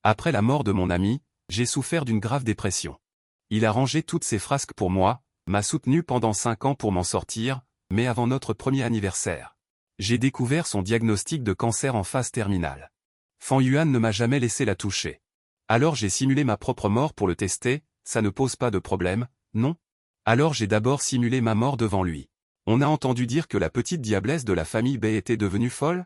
Après la mort de mon ami, j'ai souffert d'une grave dépression. Il a rangé toutes ses frasques pour moi, m'a soutenu pendant 5 ans pour m'en sortir, mais avant notre premier anniversaire. J'ai découvert son diagnostic de cancer en phase terminale. Fan Yuan ne m'a jamais laissé la toucher. Alors j'ai simulé ma propre mort pour le tester, ça ne pose pas de problème, non? Alors j'ai d'abord simulé ma mort devant lui. On a entendu dire que la petite diablesse de la famille Bei était devenue folle?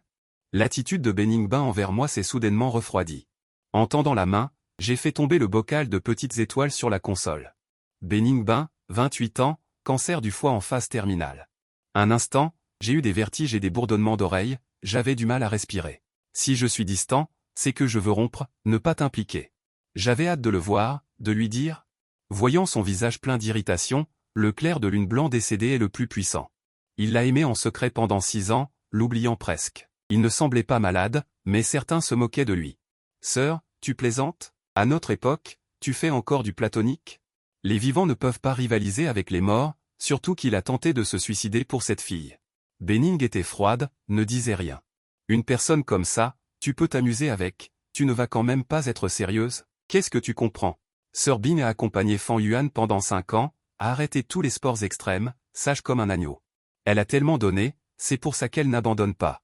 L'attitude de Beningbin envers moi s'est soudainement refroidie. En tendant la main, j'ai fait tomber le bocal de petites étoiles sur la console. Beningbin, 28 ans, cancer du foie en phase terminale. Un instant, j'ai eu des vertiges et des bourdonnements d'oreilles, j'avais du mal à respirer. Si je suis distant, c'est que je veux rompre, ne pas t'impliquer. J'avais hâte de le voir, de lui dire. Voyant son visage plein d'irritation, le clair de lune blanc décédé est le plus puissant. Il l'a aimé en secret pendant 6 ans, l'oubliant presque. Il ne semblait pas malade, mais certains se moquaient de lui. Sœur, tu plaisantes? À notre époque, tu fais encore du platonique? Les vivants ne peuvent pas rivaliser avec les morts, surtout qu'il a tenté de se suicider pour cette fille. Bening était froide, ne disait rien. Une personne comme ça, tu peux t'amuser avec, tu ne vas quand même pas être sérieuse? Qu'est-ce que tu comprends? Sœur Bin a accompagné Fan Yuan pendant 5 ans, a arrêté tous les sports extrêmes, sage comme un agneau. Elle a tellement donné, c'est pour ça qu'elle n'abandonne pas.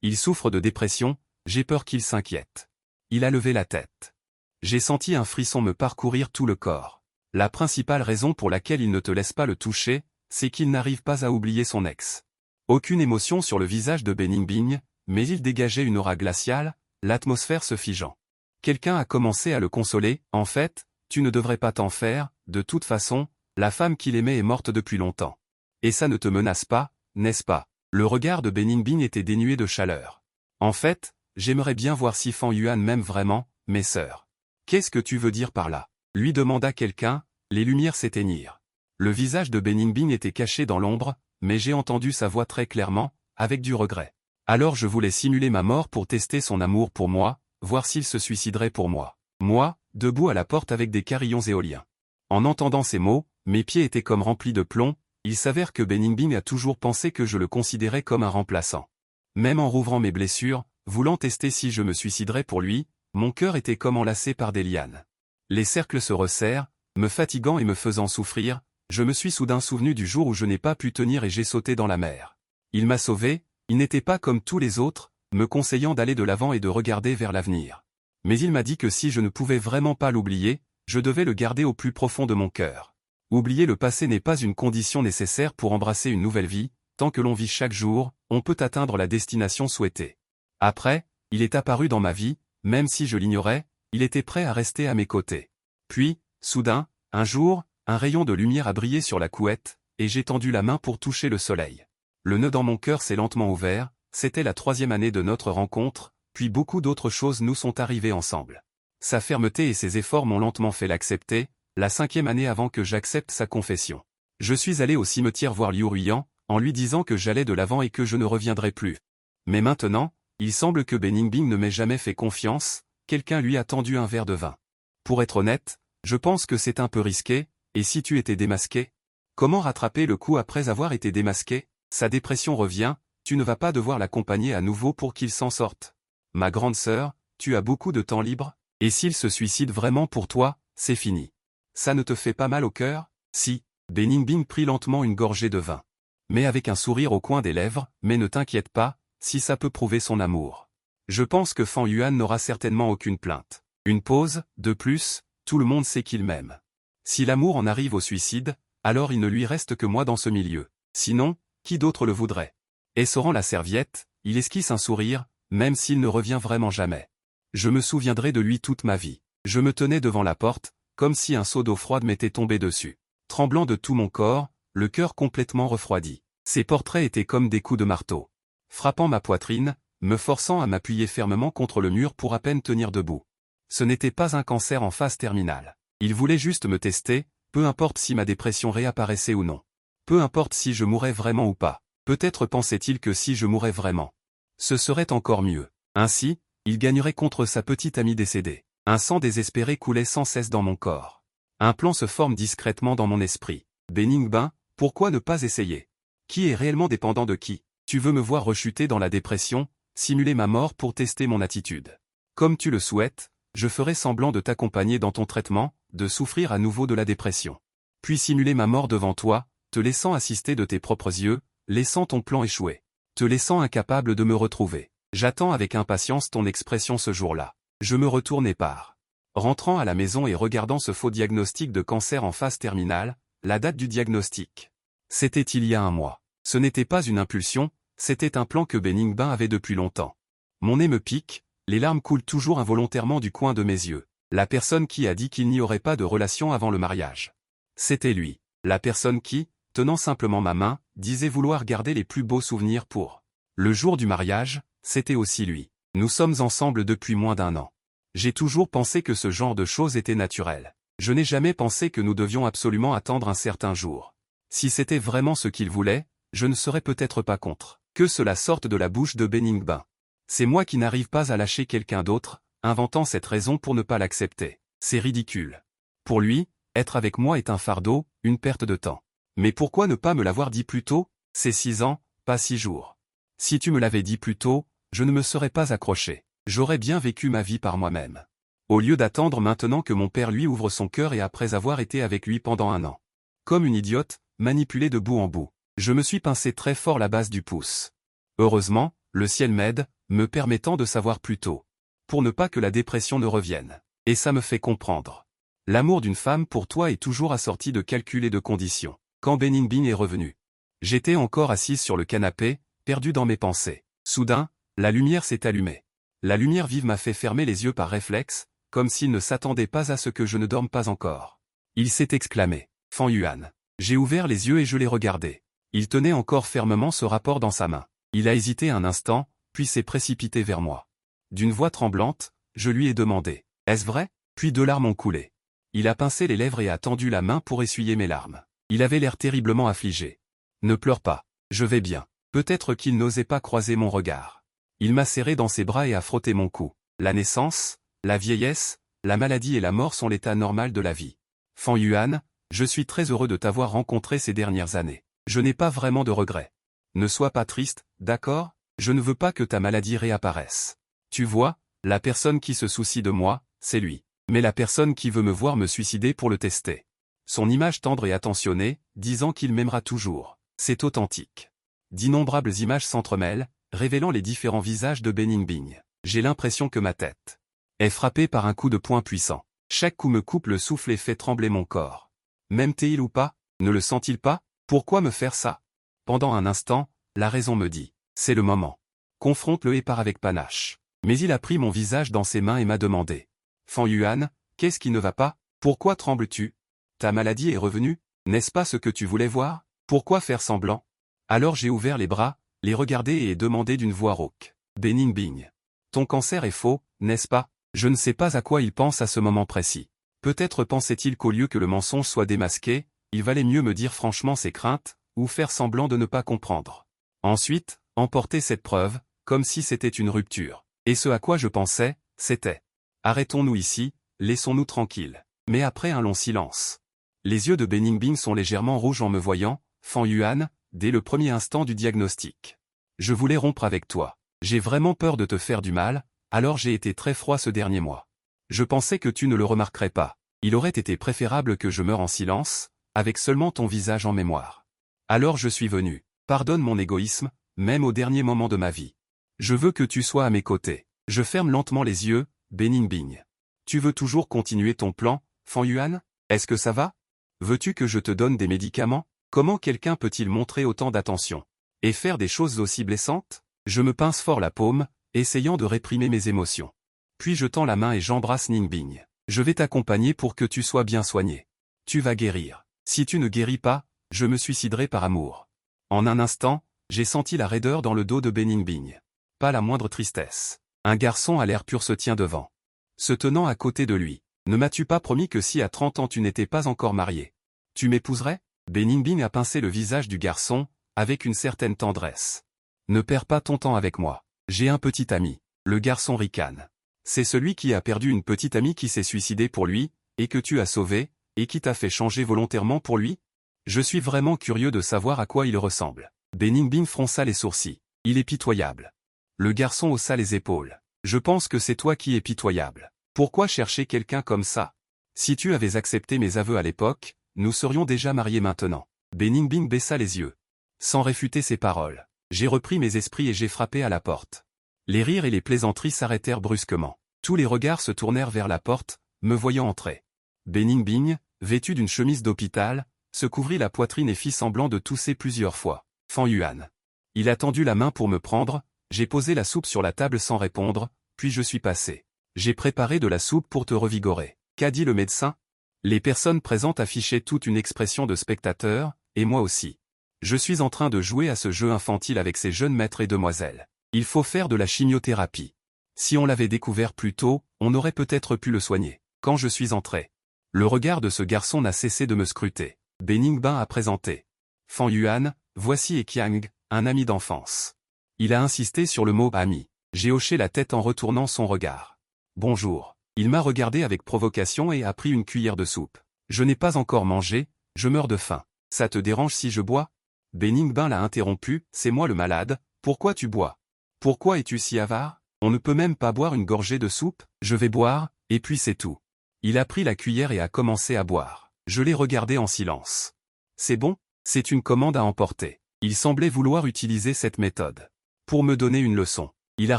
Il souffre de dépression, j'ai peur qu'il s'inquiète. Il a levé la tête. J'ai senti un frisson me parcourir tout le corps. La principale raison pour laquelle il ne te laisse pas le toucher, c'est qu'il n'arrive pas à oublier son ex. Aucune émotion sur le visage de Beningbing, mais il dégageait une aura glaciale, l'atmosphère se figeant. Quelqu'un a commencé à le consoler, en fait, tu ne devrais pas t'en faire, de toute façon, la femme qu'il aimait est morte depuis longtemps. Et ça ne te menace pas, n'est-ce pas? Le regard de Beningbing était dénué de chaleur. En fait, j'aimerais bien voir si Fan Yuan m'aime vraiment, mes sœurs. Qu'est-ce que tu veux dire par là? Lui demanda quelqu'un, les lumières s'éteignirent. Le visage de Beningbing était caché dans l'ombre, mais j'ai entendu sa voix très clairement, avec du regret. Alors je voulais simuler ma mort pour tester son amour pour moi, voir s'il se suiciderait pour moi. Moi, debout à la porte avec des carillons éoliens. En entendant ces mots, mes pieds étaient comme remplis de plomb, il s'avère que Beningbing a toujours pensé que je le considérais comme un remplaçant. Même en rouvrant mes blessures, voulant tester si je me suiciderais pour lui, mon cœur était comme enlacé par des lianes. Les cercles se resserrent, me fatiguant et me faisant souffrir, je me suis soudain souvenu du jour où je n'ai pas pu tenir et j'ai sauté dans la mer. Il m'a sauvé, il n'était pas comme tous les autres, me conseillant d'aller de l'avant et de regarder vers l'avenir. Mais il m'a dit que si je ne pouvais vraiment pas l'oublier, je devais le garder au plus profond de mon cœur. Oublier le passé n'est pas une condition nécessaire pour embrasser une nouvelle vie, tant que l'on vit chaque jour, on peut atteindre la destination souhaitée. Après, il est apparu dans ma vie, même si je l'ignorais, il était prêt à rester à mes côtés. Puis, soudain, un jour, un rayon de lumière a brillé sur la couette, et j'ai tendu la main pour toucher le soleil. Le nœud dans mon cœur s'est lentement ouvert, c'était la 3e année de notre rencontre, puis beaucoup d'autres choses nous sont arrivées ensemble. Sa fermeté et ses efforts m'ont lentement fait l'accepter, la 5e année avant que j'accepte sa confession. Je suis allé au cimetière voir Liu Ruiyan, en lui disant que j'allais de l'avant et que je ne reviendrai plus. Mais maintenant, il semble que Beningbing ne m'ait jamais fait confiance, quelqu'un lui a tendu un verre de vin. Pour être honnête, je pense que c'est un peu risqué, et si tu étais démasqué? Comment rattraper le coup après avoir été démasqué? Sa dépression revient, tu ne vas pas devoir l'accompagner à nouveau pour qu'il s'en sorte. Ma grande sœur, tu as beaucoup de temps libre? Et s'il se suicide vraiment pour toi, c'est fini. Ça ne te fait pas mal au cœur? Si. Beningbing prit lentement une gorgée de vin. Mais avec un sourire au coin des lèvres, mais ne t'inquiète pas, si ça peut prouver son amour. Je pense que Fan Yuan n'aura certainement aucune plainte. Une pause, de plus, tout le monde sait qu'il m'aime. Si l'amour en arrive au suicide, alors il ne lui reste que moi dans ce milieu. Sinon, qui d'autre le voudrait? Essorant la serviette, il esquisse un sourire, même s'il ne revient vraiment jamais. Je me souviendrai de lui toute ma vie. Je me tenais devant la porte, comme si un seau d'eau froide m'était tombé dessus. Tremblant de tout mon corps, le cœur complètement refroidi. Ses portraits étaient comme des coups de marteau. Frappant ma poitrine, me forçant à m'appuyer fermement contre le mur pour à peine tenir debout. Ce n'était pas un cancer en phase terminale. Il voulait juste me tester, peu importe si ma dépression réapparaissait ou non. Peu importe si je mourais vraiment ou pas. Peut-être pensait-il que si je mourais vraiment, ce serait encore mieux. Ainsi, il gagnerait contre sa petite amie décédée. Un sang désespéré coulait sans cesse dans mon corps. Un plan se forme discrètement dans mon esprit. Beningbin, pourquoi ne pas essayer? Qui est réellement dépendant de qui? Tu veux me voir rechuter dans la dépression, simuler ma mort pour tester mon attitude. Comme tu le souhaites, je ferai semblant de t'accompagner dans ton traitement, de souffrir à nouveau de la dépression. Puis simuler ma mort devant toi, te laissant assister de tes propres yeux, laissant ton plan échouer. Te laissant incapable de me retrouver. J'attends avec impatience ton expression ce jour-là. Je me retourne et pars. Rentrant à la maison et regardant ce faux diagnostic de cancer en phase terminale, la date du diagnostic. C'était il y a un mois. Ce n'était pas une impulsion, c'était un plan que Beningbin avait depuis longtemps. Mon nez me pique, les larmes coulent toujours involontairement du coin de mes yeux. La personne qui a dit qu'il n'y aurait pas de relation avant le mariage. C'était lui. La personne qui, tenant simplement ma main, disait vouloir garder les plus beaux souvenirs pour le jour du mariage, c'était aussi lui. Nous sommes ensemble depuis moins d'1 an. J'ai toujours pensé que ce genre de choses était naturel. Je n'ai jamais pensé que nous devions absolument attendre un certain jour. Si c'était vraiment ce qu'il voulait, je ne serais peut-être pas contre que cela sorte de la bouche de Beningbin. C'est moi qui n'arrive pas à lâcher quelqu'un d'autre, inventant cette raison pour ne pas l'accepter. C'est ridicule. Pour lui, être avec moi est un fardeau, une perte de temps. Mais pourquoi ne pas me l'avoir dit plus tôt? C'est 6 ans, pas 6 jours. Si tu me l'avais dit plus tôt, je ne me serais pas accroché. J'aurais bien vécu ma vie par moi-même. Au lieu d'attendre maintenant que mon père lui ouvre son cœur et après avoir été avec lui pendant 1 an. Comme une idiote, manipulée de bout en bout. Je me suis pincé très fort la base du pouce. Heureusement, le ciel m'aide, me permettant de savoir plus tôt. Pour ne pas que la dépression ne revienne. Et ça me fait comprendre. L'amour d'une femme pour toi est toujours assorti de calculs et de conditions. Quand Beningbin est revenu. J'étais encore assise sur le canapé, perdue dans mes pensées. Soudain, la lumière s'est allumée. La lumière vive m'a fait fermer les yeux par réflexe, comme s'il ne s'attendait pas à ce que je ne dorme pas encore. Il s'est exclamé. Fan Yuan. J'ai ouvert les yeux et je l'ai regardé. Il tenait encore fermement ce rapport dans sa main. Il a hésité un instant, puis s'est précipité vers moi. D'une voix tremblante, je lui ai demandé. Est-ce vrai? Puis 2 larmes ont coulé. Il a pincé les lèvres et a tendu la main pour essuyer mes larmes. Il avait l'air terriblement affligé. Ne pleure pas. Je vais bien. Peut-être qu'il n'osait pas croiser mon regard. Il m'a serré dans ses bras et a frotté mon cou. La naissance, la vieillesse, la maladie et la mort sont l'état normal de la vie. Fan Yuan, je suis très heureux de t'avoir rencontré ces dernières années. Je n'ai pas vraiment de regrets. Ne sois pas triste, d'accord? Je ne veux pas que ta maladie réapparaisse. Tu vois, la personne qui se soucie de moi, c'est lui. Mais la personne qui veut me voir me suicider pour le tester. Son image tendre et attentionnée, disant qu'il m'aimera toujours. C'est authentique. D'innombrables images s'entremêlent, révélant les différents visages de Beningbin. J'ai l'impression que ma tête est frappée par un coup de poing puissant. Chaque coup me coupe le souffle et fait trembler mon corps. M'aime-t-il ou pas? Ne le sent-il pas? Pourquoi me faire ça? Pendant un instant, la raison me dit. C'est le moment. Confronte-le et pars avec panache. Mais il a pris mon visage dans ses mains et m'a demandé. Fan Yuan, qu'est-ce qui ne va pas? Pourquoi trembles-tu? Ta maladie est revenue? N'est-ce pas ce que tu voulais voir? Pourquoi faire semblant? Alors j'ai ouvert les bras, les regardé et ai demandé d'une voix rauque. Beningbin. Ton cancer est faux, n'est-ce pas? Je ne sais pas à quoi il pense à ce moment précis. Peut-être pensait-il qu'au lieu que le mensonge soit démasqué, il valait mieux me dire franchement ses craintes, ou faire semblant de ne pas comprendre. Ensuite, emporter cette preuve, comme si c'était une rupture. Et ce à quoi je pensais, c'était. Arrêtons-nous ici, laissons-nous tranquilles. Mais après un long silence. Les yeux de Beningbin sont légèrement rouges en me voyant, Fan Yuan, dès le premier instant du diagnostic. Je voulais rompre avec toi. J'ai vraiment peur de te faire du mal, alors j'ai été très froid ce dernier mois. Je pensais que tu ne le remarquerais pas. Il aurait été préférable que je meure en silence, avec seulement ton visage en mémoire. Alors je suis venu. Pardonne mon égoïsme, même au dernier moment de ma vie. Je veux que tu sois à mes côtés. Je ferme lentement les yeux, Beningbin. Tu veux toujours continuer ton plan, Fan Yuan? Est-ce que ça va? Veux-tu que je te donne des médicaments? Comment quelqu'un peut-il montrer autant d'attention? Et faire des choses aussi blessantes? Je me pince fort la paume, essayant de réprimer mes émotions. Puis je tends la main et j'embrasse Ningbing. Je vais t'accompagner pour que tu sois bien soigné. Tu vas guérir. Si tu ne guéris pas, je me suiciderai par amour. En un instant, j'ai senti la raideur dans le dos de Beningbin. Pas la moindre tristesse. Un garçon à l'air pur se tient devant. Se tenant à côté de lui. Ne m'as-tu pas promis que si à 30 ans tu n'étais pas encore marié, tu m'épouserais? Beningbin a pincé le visage du garçon, avec une certaine tendresse. Ne perds pas ton temps avec moi. J'ai un petit ami. Le garçon ricane. C'est celui qui a perdu une petite amie qui s'est suicidée pour lui, et que tu as sauvé, et qui t'a fait changer volontairement pour lui? Je suis vraiment curieux de savoir à quoi il ressemble. Beningbin fronça les sourcils. Il est pitoyable. Le garçon haussa les épaules. Je pense que c'est toi qui es pitoyable. Pourquoi chercher quelqu'un comme ça? Si tu avais accepté mes aveux à l'époque, nous serions déjà mariés maintenant. Beningbing baissa les yeux. Sans réfuter ses paroles, j'ai repris mes esprits et j'ai frappé à la porte. Les rires et les plaisanteries s'arrêtèrent brusquement. Tous les regards se tournèrent vers la porte, me voyant entrer. Beningbing, vêtu d'une chemise d'hôpital, se couvrit la poitrine et fit semblant de tousser plusieurs fois. Fan Yuan. Il a tendu la main pour me prendre, j'ai posé la soupe sur la table sans répondre, puis je suis passé. J'ai préparé de la soupe pour te revigorer. Qu'a dit le médecin? Les personnes présentes affichaient toute une expression de spectateur, et moi aussi. Je suis en train de jouer à ce jeu infantile avec ces jeunes maîtres et demoiselles. Il faut faire de la chimiothérapie. Si on l'avait découvert plus tôt, on aurait peut-être pu le soigner. Quand je suis entré, le regard de ce garçon n'a cessé de me scruter. Beningbing a présenté. Fan Yuan, voici Eqiang, un ami d'enfance. Il a insisté sur le mot ami. J'ai hoché la tête en retournant son regard. Bonjour. Il m'a regardé avec provocation et a pris une cuillère de soupe. Je n'ai pas encore mangé, je meurs de faim. Ça te dérange si je bois? Beningbing l'a interrompu, c'est moi le malade, pourquoi tu bois? Pourquoi es-tu si avare? On ne peut même pas boire une gorgée de soupe? Je vais boire, et puis c'est tout. Il a pris la cuillère et a commencé à boire. Je l'ai regardé en silence. C'est bon? C'est une commande à emporter. Il semblait vouloir utiliser cette méthode. Pour me donner une leçon. Il a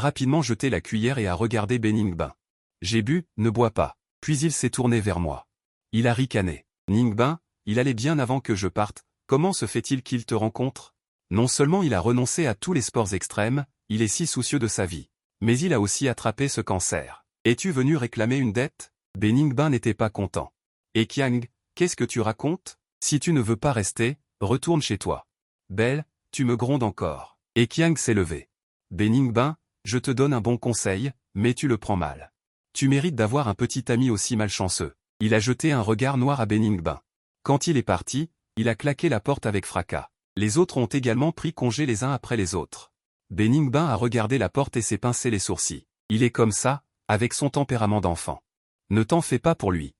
rapidement jeté la cuillère et a regardé Beningbing. J'ai bu, ne bois pas. Puis il s'est tourné vers moi. Il a ricané. Ningbing, il allait bien avant que je parte, comment se fait-il qu'il te rencontre? Non seulement il a renoncé à tous les sports extrêmes, il est si soucieux de sa vie. Mais il a aussi attrapé ce cancer. Es-tu venu réclamer une dette? Beningbing n'était pas content. Eqiang, qu'est-ce que tu racontes? Si tu ne veux pas rester, retourne chez toi. Belle, tu me grondes encore. Eqiang s'est levé. Beningbing, je te donne un bon conseil, mais tu le prends mal. Tu mérites d'avoir un petit ami aussi malchanceux. Il a jeté un regard noir à Beningbing. Quand il est parti, il a claqué la porte avec fracas. Les autres ont également pris congé les uns après les autres. Beningbing a regardé la porte et s'est pincé les sourcils. Il est comme ça, avec son tempérament d'enfant. Ne t'en fais pas pour lui.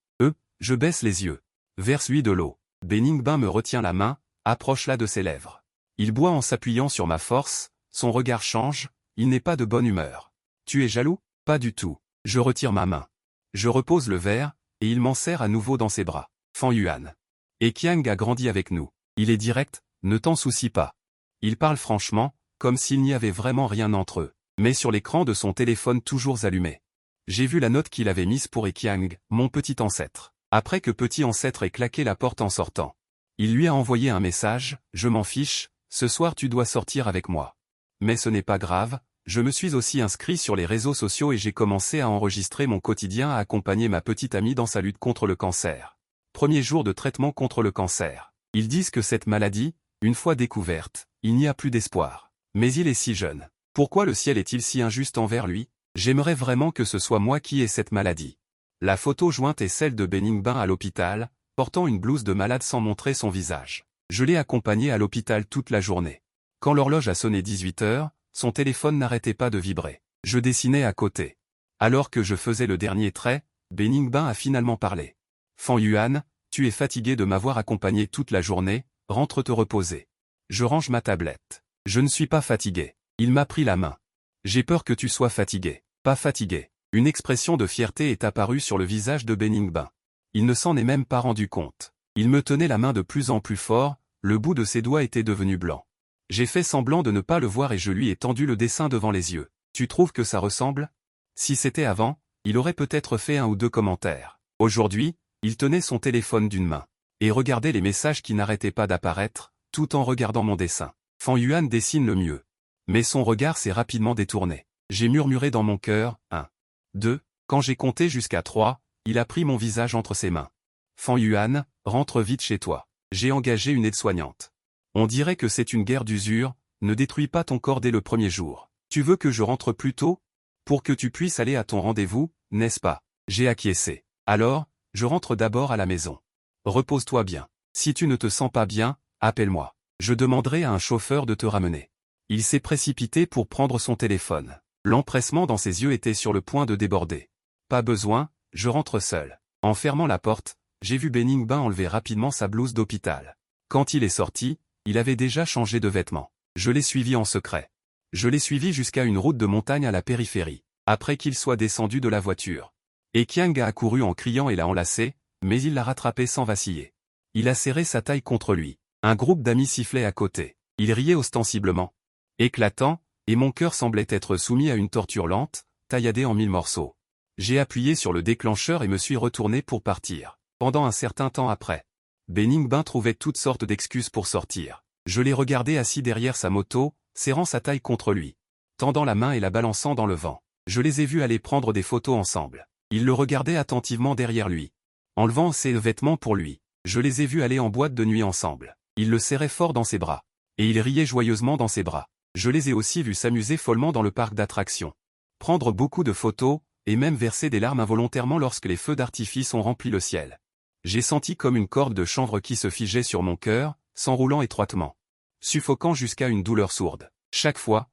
Je baisse les yeux. Verse-lui de l'eau. Beningbing me retient la main, approche-la de ses lèvres. Il boit en s'appuyant sur ma force, son regard change, il n'est pas de bonne humeur. Tu es jaloux? Pas du tout. Je retire ma main. Je repose le verre, et il m'en serre à nouveau dans ses bras. Fan Yuan. Eqiang a grandi avec nous. Il est direct, ne t'en soucie pas. Il parle franchement, comme s'il n'y avait vraiment rien entre eux. Mais sur l'écran de son téléphone toujours allumé. J'ai vu la note qu'il avait mise pour Eqiang, mon petit ancêtre. Après que petit ancêtre ait claqué la porte en sortant. Il lui a envoyé un message, je m'en fiche, ce soir tu dois sortir avec moi. Mais ce n'est pas grave, je me suis aussi inscrit sur les réseaux sociaux et j'ai commencé à enregistrer mon quotidien à accompagner ma petite amie dans sa lutte contre le cancer. Premier jour de traitement contre le cancer. Ils disent que cette maladie, une fois découverte, il n'y a plus d'espoir. Mais il est si jeune. Pourquoi le ciel est-il si injuste envers lui? J'aimerais vraiment que ce soit moi qui ai cette maladie. La photo jointe est celle de Beningbing à l'hôpital, portant une blouse de malade sans montrer son visage. Je l'ai accompagné à l'hôpital toute la journée. Quand l'horloge a sonné 18 heures, son téléphone n'arrêtait pas de vibrer. Je dessinais à côté. Alors que je faisais le dernier trait, Beningbing a finalement parlé. Fan Yuan, tu es fatigué de m'avoir accompagné toute la journée, rentre te reposer. Je range ma tablette. Je ne suis pas fatigué. Il m'a pris la main. J'ai peur que tu sois fatigué. Pas fatigué. Une expression de fierté est apparue sur le visage de Beningbing. Il ne s'en est même pas rendu compte. Il me tenait la main de plus en plus fort, le bout de ses doigts était devenu blanc. J'ai fait semblant de ne pas le voir et je lui ai tendu le dessin devant les yeux. Tu trouves que ça ressemble? Si c'était avant, il aurait peut-être fait un ou deux commentaires. Aujourd'hui, il tenait son téléphone d'une main. Et regardait les messages qui n'arrêtaient pas d'apparaître, tout en regardant mon dessin. Fan Yuan dessine le mieux. Mais son regard s'est rapidement détourné. J'ai murmuré dans mon cœur, 1, 2, quand j'ai compté jusqu'à 3, il a pris mon visage entre ses mains. Fan Yuan, rentre vite chez toi. J'ai engagé une aide-soignante. On dirait que c'est une guerre d'usure, ne détruis pas ton corps dès le premier jour. Tu veux que je rentre plus tôt? Pour que tu puisses aller à ton rendez-vous, n'est-ce pas? J'ai acquiescé. Alors, je rentre d'abord à la maison. Repose-toi bien. Si tu ne te sens pas bien, appelle-moi. Je demanderai à un chauffeur de te ramener. Il s'est précipité pour prendre son téléphone. L'empressement dans ses yeux était sur le point de déborder. Pas besoin, je rentre seul. En fermant la porte, j'ai vu Beningbing enlever rapidement sa blouse d'hôpital. Quand il est sorti, il avait déjà changé de vêtements. Je l'ai suivi en secret. Je l'ai suivi jusqu'à une route de montagne à la périphérie, après qu'il soit descendu de la voiture. Et Qiang a accouru en criant et l'a enlacé, mais il l'a rattrapé sans vaciller. Il a serré sa taille contre lui. Un groupe d'amis sifflait à côté. Il riait ostensiblement. Éclatant, et mon cœur semblait être soumis à une torture lente, tailladé en 1000 morceaux. J'ai appuyé sur le déclencheur et me suis retourné pour partir. Pendant un certain temps après, Beningbin trouvait toutes sortes d'excuses pour sortir. Je l'ai regardé assis derrière sa moto, serrant sa taille contre lui, tendant la main et la balançant dans le vent. Je les ai vus aller prendre des photos ensemble. Il le regardait attentivement derrière lui, enlevant ses vêtements pour lui. Je les ai vus aller en boîte de nuit ensemble. Il le serrait fort dans ses bras. Et il riait joyeusement dans ses bras. Je les ai aussi vus s'amuser follement dans le parc d'attractions. Prendre beaucoup de photos, et même verser des larmes involontairement lorsque les feux d'artifice ont rempli le ciel. J'ai senti comme une corde de chanvre qui se figeait sur mon cœur, s'enroulant étroitement, suffocant jusqu'à une douleur sourde. Chaque fois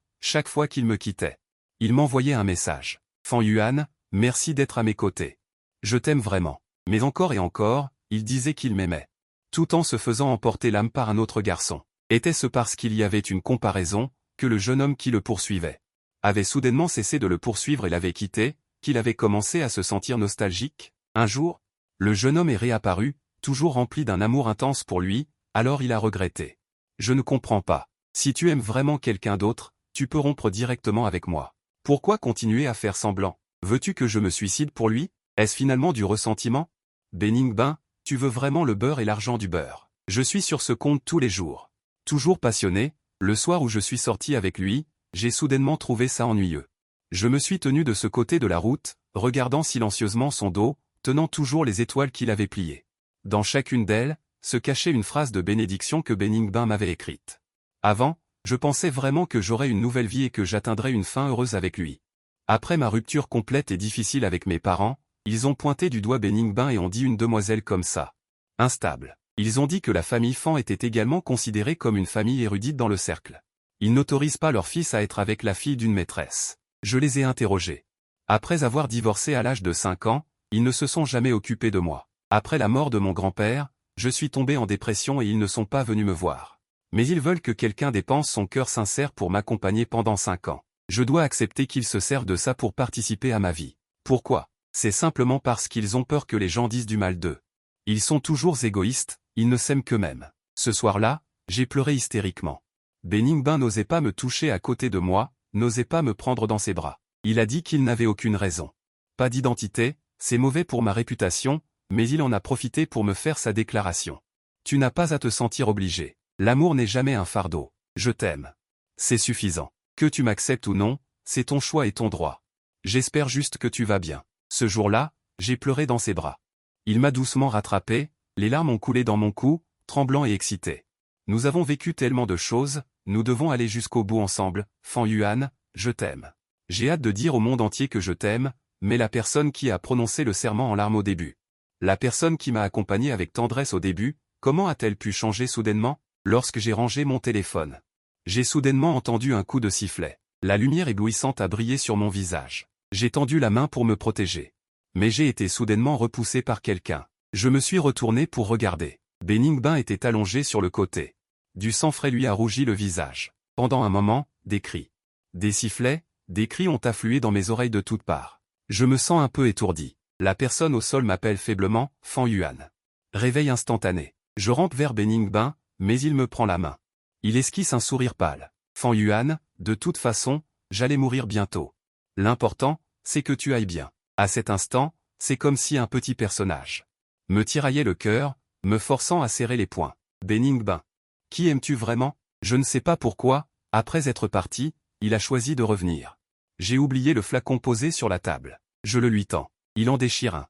qu'il me quittait, il m'envoyait un message. Fan Yuan, merci d'être à mes côtés. Je t'aime vraiment. Mais encore et encore, il disait qu'il m'aimait, tout en se faisant emporter l'âme par un autre garçon. Était-ce parce qu'il y avait une comparaison, que le jeune homme qui le poursuivait avait soudainement cessé de le poursuivre et l'avait quitté, qu'il avait commencé à se sentir nostalgique? Un jour, le jeune homme est réapparu, toujours rempli d'un amour intense pour lui, alors il a regretté. Je ne comprends pas. Si tu aimes vraiment quelqu'un d'autre, tu peux rompre directement avec moi. Pourquoi continuer à faire semblant? Veux-tu que je me suicide pour lui? Est-ce finalement du ressentiment? Beningbin, tu veux vraiment le beurre et l'argent du beurre. Je suis sur ce compte tous les jours. Toujours passionné, le soir où je suis sorti avec lui, j'ai soudainement trouvé ça ennuyeux. Je me suis tenu de ce côté de la route, regardant silencieusement son dos, tenant toujours les étoiles qu'il avait pliées. Dans chacune d'elles, se cachait une phrase de bénédiction que Beningbin m'avait écrite. Avant, je pensais vraiment que j'aurais une nouvelle vie et que j'atteindrais une fin heureuse avec lui. Après ma rupture complète et difficile avec mes parents, ils ont pointé du doigt Beningbin et ont dit une demoiselle comme ça. Instable. Ils ont dit que la famille Fan était également considérée comme une famille érudite dans le cercle. Ils n'autorisent pas leur fils à être avec la fille d'une maîtresse. Je les ai interrogés. Après avoir divorcé à l'âge de 5 ans, ils ne se sont jamais occupés de moi. Après la mort de mon grand-père, je suis tombé en dépression et ils ne sont pas venus me voir. Mais ils veulent que quelqu'un dépense son cœur sincère pour m'accompagner pendant 5 ans. Je dois accepter qu'ils se servent de ça pour participer à ma vie. Pourquoi? C'est simplement parce qu'ils ont peur que les gens disent du mal d'eux. Ils sont toujours égoïstes, ils ne s'aiment qu'eux-mêmes. Ce soir-là, j'ai pleuré hystériquement. Beningbin n'osait pas me toucher à côté de moi, n'osait pas me prendre dans ses bras. Il a dit qu'il n'avait aucune raison. Pas d'identité, c'est mauvais pour ma réputation, mais il en a profité pour me faire sa déclaration. Tu n'as pas à te sentir obligé. L'amour n'est jamais un fardeau. Je t'aime. C'est suffisant. Que tu m'acceptes ou non, c'est ton choix et ton droit. J'espère juste que tu vas bien. Ce jour-là, j'ai pleuré dans ses bras. Il m'a doucement rattrapé, les larmes ont coulé dans mon cou, tremblant et excité. Nous avons vécu tellement de choses, nous devons aller jusqu'au bout ensemble. Fan Yuan, je t'aime. J'ai hâte de dire au monde entier que je t'aime, mais la personne qui a prononcé le serment en larmes au début, la personne qui m'a accompagné avec tendresse au début, comment a-t-elle pu changer soudainement? Lorsque j'ai rangé mon téléphone, j'ai soudainement entendu un coup de sifflet. La lumière éblouissante a brillé sur mon visage. J'ai tendu la main pour me protéger. Mais j'ai été soudainement repoussé par quelqu'un. Je me suis retourné pour regarder. Beningbin était allongé sur le côté. Du sang frais lui a rougi le visage. Pendant un moment, des cris, des sifflets, des cris ont afflué dans mes oreilles de toutes parts. Je me sens un peu étourdi. La personne au sol m'appelle faiblement, Fan Yuan. Réveil instantané. Je rampe vers Beningbin, mais il me prend la main. Il esquisse un sourire pâle. Fan Yuan, de toute façon, j'allais mourir bientôt. L'important, c'est que tu ailles bien. À cet instant, c'est comme si un petit personnage me tiraillait le cœur, me forçant à serrer les poings. Beningbin. Qui aimes-tu vraiment? Je ne sais pas pourquoi, après être parti, il a choisi de revenir. J'ai oublié le flacon posé sur la table. Je le lui tends. Il en déchire un.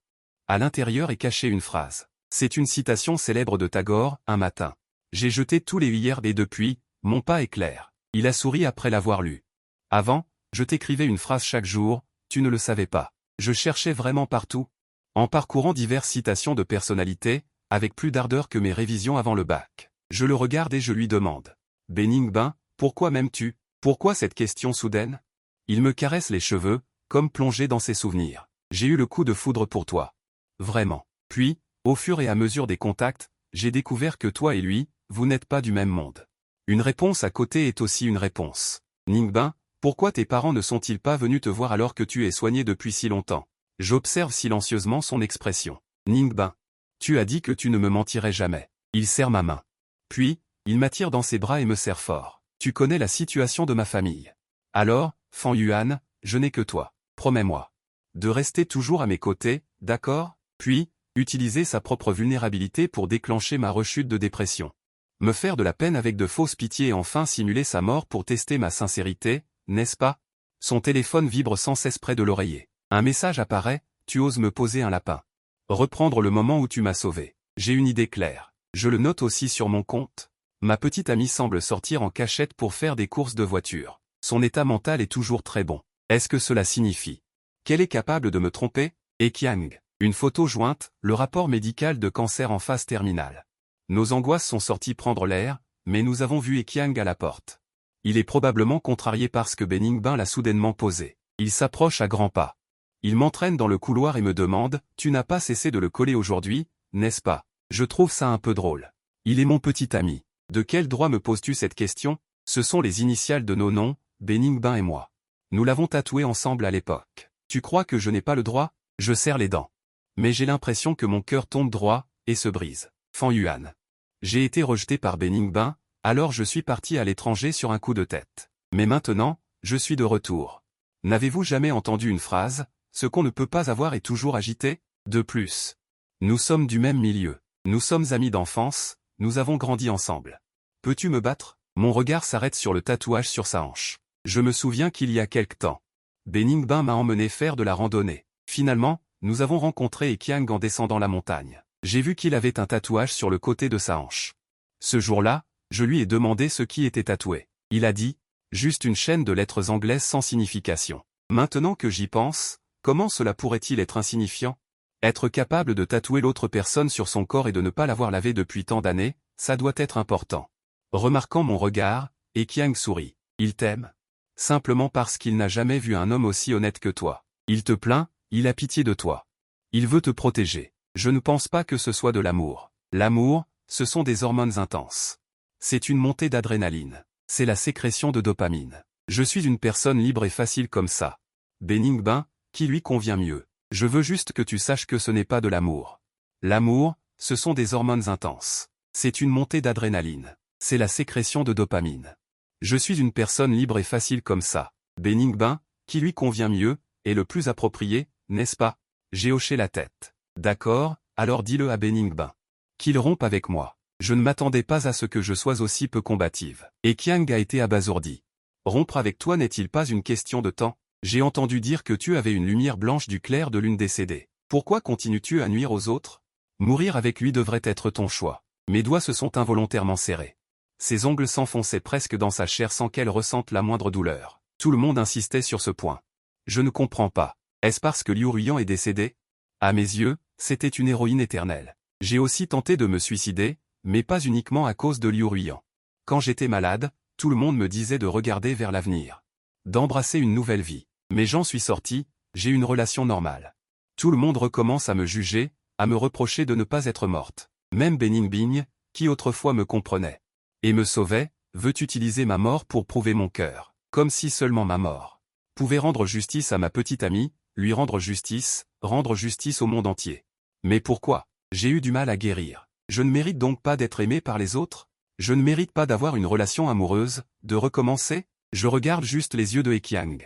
À l'intérieur est cachée une phrase. C'est une citation célèbre de Tagore, un matin. J'ai jeté tous les hier et depuis, mon pas est clair. Il a souri après l'avoir lu. Avant, je t'écrivais une phrase chaque jour, tu ne le savais pas. Je cherchais vraiment partout. En parcourant diverses citations de personnalités, avec plus d'ardeur que mes révisions avant le bac. Je le regarde et je lui demande. Beningbin, pourquoi m'aimes-tu? Pourquoi cette question soudaine? Il me caresse les cheveux, comme plongé dans ses souvenirs. J'ai eu le coup de foudre pour toi. Vraiment. Puis, au fur et à mesure des contacts, j'ai découvert que toi et lui, vous n'êtes pas du même monde. Une réponse à côté est aussi une réponse. Ningbin, pourquoi tes parents ne sont-ils pas venus te voir alors que tu es soigné depuis si longtemps? J'observe silencieusement son expression. Ningbin. Tu as dit que tu ne me mentirais jamais. Il serre ma main. Puis, il m'attire dans ses bras et me serre fort. Tu connais la situation de ma famille. Alors, Fan Yuan, je n'ai que toi. Promets-moi. De rester toujours à mes côtés, d'accord? Puis, utiliser sa propre vulnérabilité pour déclencher ma rechute de dépression. Me faire de la peine avec de fausses pitiés et enfin simuler sa mort pour tester ma sincérité, n'est-ce pas? Son téléphone vibre sans cesse près de l'oreiller. Un message apparaît, tu oses me poser un lapin. Reprendre le moment où tu m'as sauvé. J'ai une idée claire. Je le note aussi sur mon compte. Ma petite amie semble sortir en cachette pour faire des courses de voiture. Son état mental est toujours très bon. Est-ce que cela signifie qu'elle est capable de me tromper? Et Qiang. Une photo jointe, le rapport médical de cancer en phase terminale. Nos angoisses sont sorties prendre l'air, mais nous avons vu Qiang à la porte. Il est probablement contrarié parce que Ningbin l'a soudainement posé. Il s'approche à grands pas. Il m'entraîne dans le couloir et me demande, tu n'as pas cessé de le coller aujourd'hui, n'est-ce pas? Je trouve ça un peu drôle. Il est mon petit ami. De quel droit me poses-tu cette question? Ce sont les initiales de nos noms, Ningbin et moi. Nous l'avons tatoué ensemble à l'époque. Tu crois que je n'ai pas le droit? Je serre les dents. Mais j'ai l'impression que mon cœur tombe droit, et se brise. Fan Yuan. J'ai été rejeté par Ningbin, alors je suis parti à l'étranger sur un coup de tête. Mais maintenant, je suis de retour. N'avez-vous jamais entendu une phrase, ce qu'on ne peut pas avoir est toujours agité? De plus. Nous sommes du même milieu. Nous sommes amis d'enfance, nous avons grandi ensemble. Peux-tu me battre? Mon regard s'arrête sur le tatouage sur sa hanche. Je me souviens qu'il y a quelque temps. Ningbin m'a emmené faire de la randonnée. Finalement, nous avons rencontré Qiang en descendant la montagne. J'ai vu qu'il avait un tatouage sur le côté de sa hanche. Ce jour-là, je lui ai demandé ce qui était tatoué. Il a dit, juste une chaîne de lettres anglaises sans signification. Maintenant que j'y pense, comment cela pourrait-il être insignifiant? Être capable de tatouer l'autre personne sur son corps et de ne pas l'avoir lavé depuis tant d'années, ça doit être important. Remarquant mon regard, Qiang sourit. Il t'aime? Simplement parce qu'il n'a jamais vu un homme aussi honnête que toi. Il te plaint, il a pitié de toi. Il veut te protéger. Je ne pense pas que ce soit de l'amour. L'amour, ce sont des hormones intenses. C'est une montée d'adrénaline. C'est la sécrétion de dopamine. Je suis une personne libre et facile comme ça. Ningbin, qui lui convient mieux. Je veux juste que tu saches que ce n'est pas de l'amour. L'amour, ce sont des hormones intenses. C'est une montée d'adrénaline. C'est la sécrétion de dopamine. Je suis une personne libre et facile comme ça. Ningbin, qui lui convient mieux, est le plus approprié, n'est-ce pas? J'ai hoché la tête. D'accord, alors dis-le à Ningbin. Qu'il rompe avec moi. Je ne m'attendais pas à ce que je sois aussi peu combative. Qiang a été abasourdi. Rompre avec toi n'est-il pas une question de temps? J'ai entendu dire que tu avais une lumière blanche du clair de lune décédée. Pourquoi continues-tu à nuire aux autres? Mourir avec lui devrait être ton choix. Mes doigts se sont involontairement serrés. Ses ongles s'enfonçaient presque dans sa chair sans qu'elle ressente la moindre douleur. Tout le monde insistait sur ce point. Je ne comprends pas. Est-ce parce que Liu Ruyan est décédé? À mes yeux, c'était une héroïne éternelle. J'ai aussi tenté de me suicider, mais pas uniquement à cause de Liu Ruyan. Quand j'étais malade, tout le monde me disait de regarder vers l'avenir. D'embrasser une nouvelle vie. Mais j'en suis sorti, j'ai une relation normale. Tout le monde recommence à me juger, à me reprocher de ne pas être morte. Même Ningbin, qui autrefois me comprenait et me sauvait, veut utiliser ma mort pour prouver mon cœur. Comme si seulement ma mort pouvait rendre justice à ma petite amie, lui rendre justice au monde entier. Mais pourquoi? J'ai eu du mal à guérir. Je ne mérite donc pas d'être aimé par les autres? Je ne mérite pas d'avoir une relation amoureuse, de recommencer? Je regarde juste les yeux de Qiang.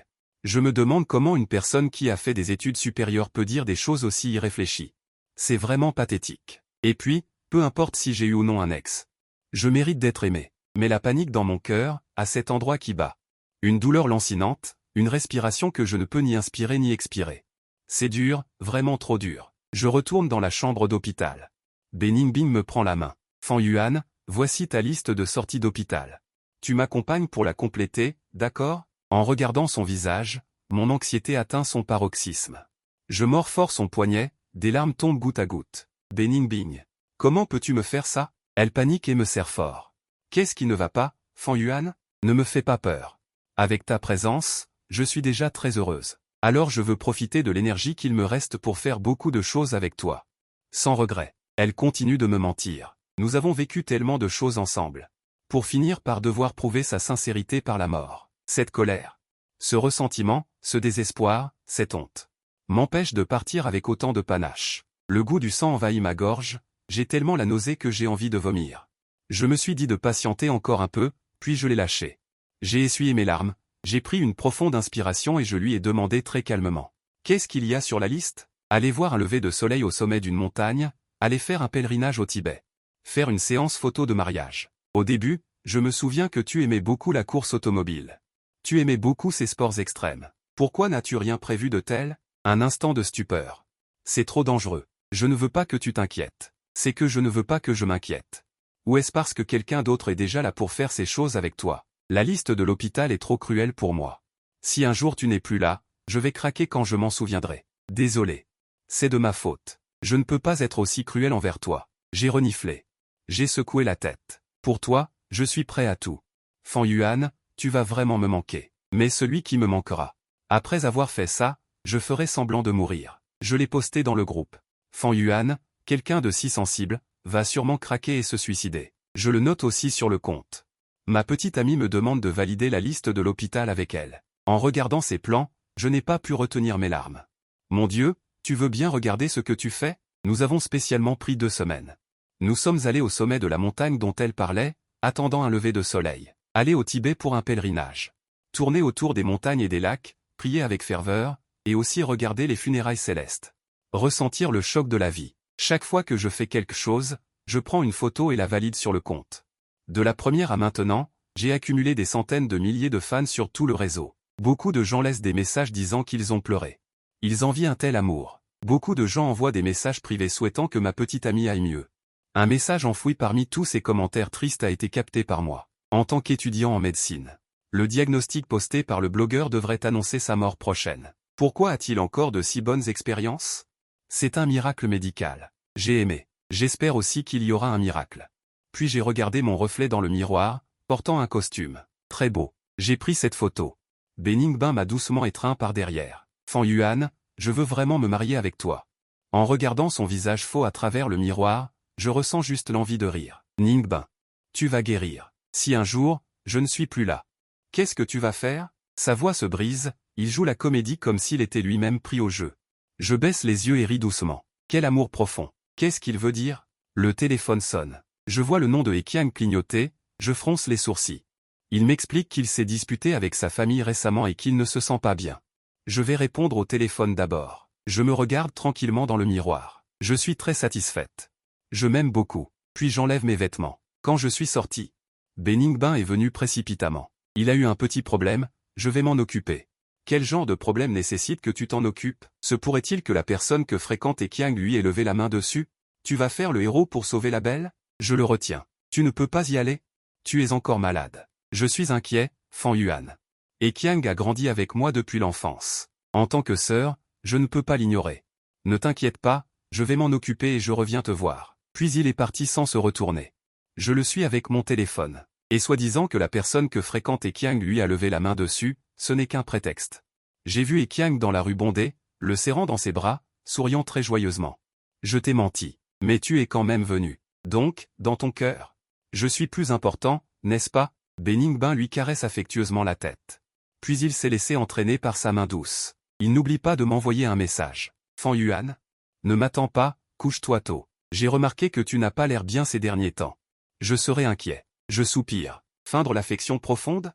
Je me demande comment une personne qui a fait des études supérieures peut dire des choses aussi irréfléchies. C'est vraiment pathétique. Et puis, peu importe si j'ai eu ou non un ex. Je mérite d'être aimé. Mais la panique dans mon cœur, à cet endroit qui bat. Une douleur lancinante, une respiration que je ne peux ni inspirer ni expirer. C'est dur, vraiment trop dur. Je retourne dans la chambre d'hôpital. Ningbin me prend la main. Fan Yuan, voici ta liste de sorties d'hôpital. Tu m'accompagnes pour la compléter, d'accord? En regardant son visage, mon anxiété atteint son paroxysme. Je mords fort son poignet, des larmes tombent goutte à goutte. Ningbin. Comment peux-tu me faire ça? Elle panique et me serre fort. Qu'est-ce qui ne va pas, Fan Yuan? Ne me fais pas peur. Avec ta présence, je suis déjà très heureuse. Alors je veux profiter de l'énergie qu'il me reste pour faire beaucoup de choses avec toi. Sans regret. Elle continue de me mentir. Nous avons vécu tellement de choses ensemble. Pour finir par devoir prouver sa sincérité par la mort. Cette colère. Ce ressentiment, ce désespoir, cette honte. m'empêche de partir avec autant de panache. Le goût du sang envahit ma gorge, j'ai tellement la nausée que j'ai envie de vomir. Je me suis dit de patienter encore un peu, puis je l'ai lâché. J'ai essuyé mes larmes, j'ai pris une profonde inspiration et je lui ai demandé très calmement. Qu'est-ce qu'il y a sur la liste? Aller voir un lever de soleil au sommet d'une montagne, aller faire un pèlerinage au Tibet. Faire une séance photo de mariage. Au début, je me souviens que tu aimais beaucoup la course automobile. Tu aimais beaucoup ces sports extrêmes. Pourquoi n'as-tu rien prévu de tel? Un instant de stupeur. C'est trop dangereux. Je ne veux pas que tu t'inquiètes. C'est que je ne veux pas que je m'inquiète. Ou est-ce parce que quelqu'un d'autre est déjà là pour faire ces choses avec toi? La liste de l'hôpital est trop cruelle pour moi. Si un jour tu n'es plus là, je vais craquer quand je m'en souviendrai. Désolé. C'est de ma faute. Je ne peux pas être aussi cruel envers toi. J'ai reniflé. J'ai secoué la tête. Pour toi, je suis prêt à tout. Fan Yuan, tu vas vraiment me manquer. Mais celui qui me manquera. Après avoir fait ça, je ferai semblant de mourir. Je l'ai posté dans le groupe. Fan Yuan, quelqu'un de si sensible, va sûrement craquer et se suicider. Je le note aussi sur le compte. Ma petite amie me demande de valider la liste de l'hôpital avec elle. En regardant ses plans, je n'ai pas pu retenir mes larmes. Mon Dieu, tu veux bien regarder ce que tu fais? Nous avons spécialement pris 2 semaines. Nous sommes allés au sommet de la montagne dont elle parlait, attendant un lever de soleil. Aller au Tibet pour un pèlerinage. Tourner autour des montagnes et des lacs, prier avec ferveur, et aussi regarder les funérailles célestes. Ressentir le choc de la vie. Chaque fois que je fais quelque chose, je prends une photo et la valide sur le compte. De la première à maintenant, j'ai accumulé des centaines de milliers de fans sur tout le réseau. Beaucoup de gens laissent des messages disant qu'ils ont pleuré. Ils envient un tel amour. Beaucoup de gens envoient des messages privés souhaitant que ma petite amie aille mieux. Un message enfoui parmi tous ces commentaires tristes a été capté par moi. En tant qu'étudiant en médecine. Le diagnostic posté par le blogueur devrait annoncer sa mort prochaine. Pourquoi a-t-il encore de si bonnes expériences? C'est un miracle médical. J'ai aimé. J'espère aussi qu'il y aura un miracle. Puis j'ai regardé mon reflet dans le miroir, portant un costume. Très beau. J'ai pris cette photo. Beningbin m'a doucement étreint par derrière. Fan Yuan, je veux vraiment me marier avec toi. En regardant son visage faux à travers le miroir, je ressens juste l'envie de rire. Ningbin. Tu vas guérir. Si un jour, je ne suis plus là. Qu'est-ce que tu vas faire? Sa voix se brise, il joue la comédie comme s'il était lui-même pris au jeu. Je baisse les yeux et ris doucement. Quel amour profond. Qu'est-ce qu'il veut dire? Le téléphone sonne. Je vois le nom de Heqiang clignoter, je fronce les sourcils. Il m'explique qu'il s'est disputé avec sa famille récemment et qu'il ne se sent pas bien. Je vais répondre au téléphone d'abord. Je me regarde tranquillement dans le miroir. Je suis très satisfaite. Je m'aime beaucoup. Puis j'enlève mes vêtements. Quand je suis sorti, Beningbin est venu précipitamment. Il a eu un petit problème, je vais m'en occuper. Quel genre de problème nécessite que tu t'en occupes? Se pourrait-il que la personne que fréquente Heqiang lui ait levé la main dessus? Tu vas faire le héros pour sauver la belle? Je le retiens. Tu ne peux pas y aller? Tu es encore malade. Je suis inquiet, Fan Yuan. Heqiang a grandi avec moi depuis l'enfance. En tant que sœur, je ne peux pas l'ignorer. Ne t'inquiète pas, je vais m'en occuper et je reviens te voir. Puis il est parti sans se retourner. Je le suis avec mon téléphone. Et soi-disant que la personne que fréquente Heqiang lui a levé la main dessus, ce n'est qu'un prétexte. J'ai vu Heqiang dans la rue bondée, le serrant dans ses bras, souriant très joyeusement. Je t'ai menti. Mais tu es quand même venu. Donc, dans ton cœur. Je suis plus important, n'est-ce pas? Beningbin lui caresse affectueusement la tête. Puis il s'est laissé entraîner par sa main douce. Il n'oublie pas de m'envoyer un message. Fan Yuan? Ne m'attends pas, couche-toi tôt. J'ai remarqué que tu n'as pas l'air bien ces derniers temps. Je serai inquiet. Je soupire. Feindre l'affection profonde?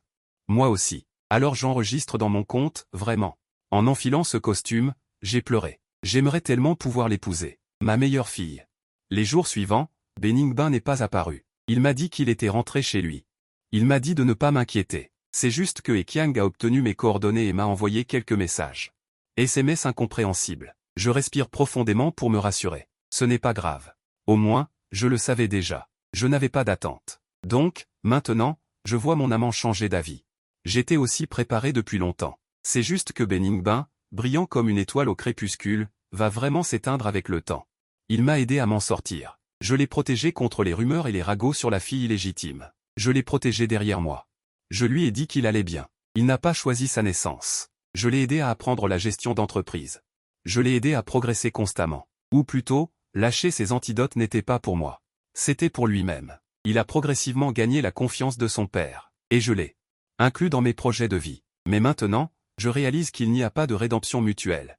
Moi aussi. Alors j'enregistre dans mon compte, vraiment. En enfilant ce costume, j'ai pleuré. J'aimerais tellement pouvoir l'épouser. Ma meilleure fille. Les jours suivants, Beningbin n'est pas apparu. Il m'a dit qu'il était rentré chez lui. Il m'a dit de ne pas m'inquiéter. C'est juste que Heqiang a obtenu mes coordonnées et m'a envoyé quelques messages. SMS incompréhensibles. Je respire profondément pour me rassurer. Ce n'est pas grave. Au moins, je le savais déjà. Je n'avais pas d'attente. Donc, maintenant, je vois mon amant changer d'avis. J'étais aussi préparé depuis longtemps. C'est juste que Beningbin, brillant comme une étoile au crépuscule, va vraiment s'éteindre avec le temps. Il m'a aidé à m'en sortir. Je l'ai protégé contre les rumeurs et les ragots sur la fille illégitime. Je l'ai protégé derrière moi. Je lui ai dit qu'il allait bien. Il n'a pas choisi sa naissance. Je l'ai aidé à apprendre la gestion d'entreprise. Je l'ai aidé à progresser constamment. Ou plutôt, lâcher ses antidotes n'était pas pour moi. C'était pour lui-même. Il a progressivement gagné la confiance de son père. Et je l'ai inclus dans mes projets de vie. Mais maintenant, je réalise qu'il n'y a pas de rédemption mutuelle.